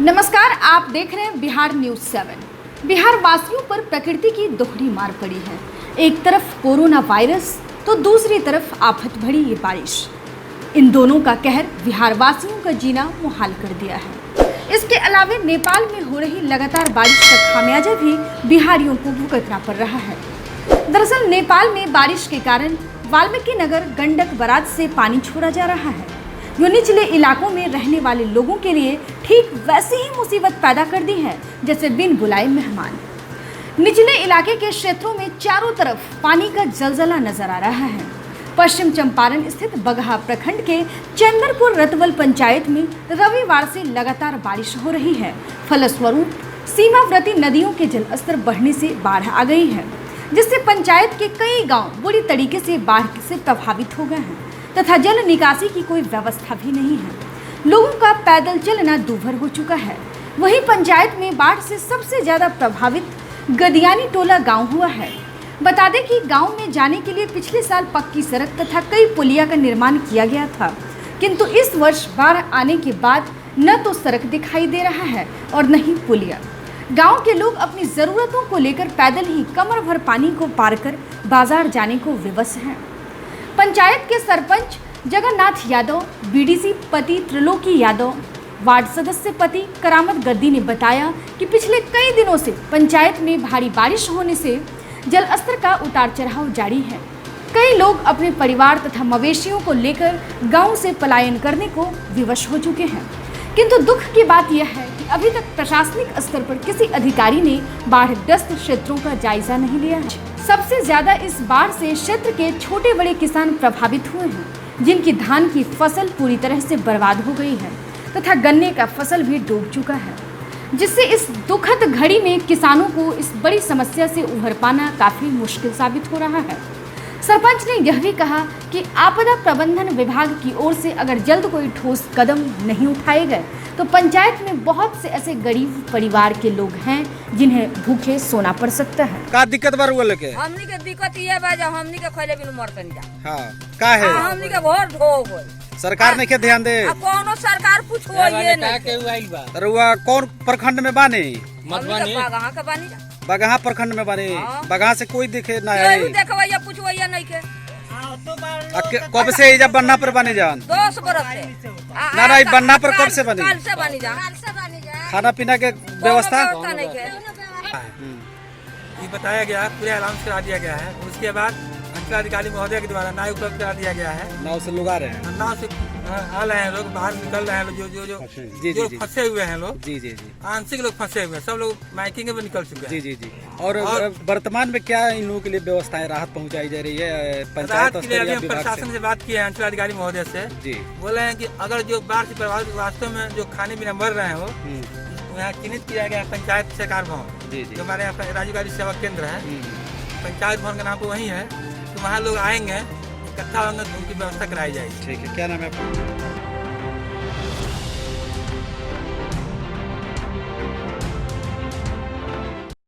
नमस्कार, आप देख रहे हैं बिहार न्यूज 7। बिहार वासियों पर प्रकृति की दोहरी मार पड़ी है। एक तरफ कोरोना वायरस तो दूसरी तरफ आफत भरी ये बारिश। इन दोनों का कहर बिहार वासियों का जीना मुहाल कर दिया है। इसके अलावा नेपाल में हो रही लगातार बारिश का खामियाजा भी बिहारियों को भुगतना पड़ रहा है। दरअसल नेपाल में बारिश के कारण वाल्मीकि नगर गंडक बराज से पानी छोड़ा जा रहा है। जो निचले इलाकों में रहने वाले लोगों के लिए ठीक वैसी ही मुसीबत पैदा कर दी है जैसे बिन बुलाए मेहमान। निचले इलाके के क्षेत्रों में चारों तरफ पानी का जलजला नजर आ रहा है। पश्चिम चंपारण स्थित बगहा प्रखंड के चंदरपुर रतवल पंचायत में रविवार से लगातार बारिश हो रही है। फलस्वरूप सीमावर्ती नदियों के जलस्तर बढ़ने से बाढ़ आ गई है, जिससे पंचायत के कई गांव बुरी तरीके से बाढ़ से प्रभावित हो गए हैं तथा जल निकासी की कोई व्यवस्था भी नहीं है। लोगों का पैदल चलना दूभर हो चुका है। वहीं पंचायत में बाढ़ से सबसे ज्यादा प्रभावित गदियानी टोला गांव हुआ है। बता दें कि गांव में जाने के लिए पिछले साल पक्की सड़क तथा कई पुलिया का निर्माण किया गया था, किंतु इस वर्ष बाढ़ आने के बाद न तो सड़क दिखाई दे रहा है और न ही पुलिया। गांव के लोग अपनी जरूरतों को लेकर पैदल ही कमर भर पानी को पार कर बाजार जाने को विवश हैं। पंचायत के सरपंच जगन्नाथ यादव, बीडीसी पति त्रिलोकी यादव, वार्ड सदस्य पति करामत गद्दी ने बताया कि पिछले कई दिनों से पंचायत में भारी बारिश होने से जल स्तर का उतार चढ़ाव जारी है। कई लोग अपने परिवार तथा मवेशियों को लेकर गांव से पलायन करने को विवश हो चुके हैं, किंतु दुख की बात यह है कि अभी तक प्रशासनिक स्तर पर किसी अधिकारी ने बाढ़ग्रस्त क्षेत्रों का जायजा नहीं लिया है। सबसे ज्यादा इस बाढ़ से क्षेत्र के छोटे बड़े किसान प्रभावित हुए हैं, जिनकी धान की फसल पूरी तरह से बर्बाद हो गई है तथा गन्ने का फसल भी डूब चुका है, जिससे इस दुखद घड़ी में किसानों को इस बड़ी समस्या से उभर पाना काफी मुश्किल साबित हो रहा है। सरपंच ने यह भी कहा कि आपदा प्रबंधन विभाग की ओर से अगर जल्द कोई ठोस कदम नहीं उठाए गए तो पंचायत में बहुत से ऐसे गरीब परिवार के लोग हैं जिन्हें भूखे सोना पड़ सकता है। का दिक्कत बार हुआ लेके? हमनी के दिक्कत ये बा जब हमनी के खइले बिनु मरतन जा। हां का है? हमनी के घर ढो गइल। सरकार ने के ध्यान दे? अब कोनो सरकार पूछो ये नहीं के आइल बा। तरुआ कौन प्रखंड में बानी? मधुबनी कहां के बानी जा? बगहा प्रखंड में बानी। बगहा से कोई दिखे ना ये है। देखवैया पूछवैया नहीं के। कब से जब बन्ना पर बानी जान? 10 बरस से। ना ना बन्ना पर कब से बनी? कल से बानी जा। खाना पीना के व्यवस्था नहीं के। ये बताया गया, पूरे अलाउंस करा दिया गया है। उसके बाद अंचलाधिकारी महोदय के द्वारा नाव उपलब्ध करा दिया गया है। नाव से लोग आ रहे हैं। नाव से आ रहे हैं लोग, बाहर निकल रहे हैं लोग, जो फंसे हुए हैं लोग। जी जी जी। आंशिक लोग फंसे हुए हैं, सब लोग माइकिंग में निकल चुके हैं। जी जी जी। और वर्तमान में क्या इन लोगों के लिए व्यवस्थाएं राहत पहुंचाई जा रही है पंचायत राहत के लिए अभी हम प्रशासन से बात किए हैं, अंचलाधिकारी महोदय से। जी। बोले हैं कि अगर जो बाढ़ से प्रभावित वास्तव में जो खाने पीने मर रहे हैं वो यहाँ चिन्हित किया गया है पंचायत सरकार भवन। जी जी। जो हमारे यहाँ राजीव गांधी सेवा केंद्र है, पंचायत भवन का नाम तो वही है। तो वहाँ लोग आएंगे, इकट्ठा होंगे तो उनकी व्यवस्था कराई जाएगी। ठीक है, क्या नाम है आपका?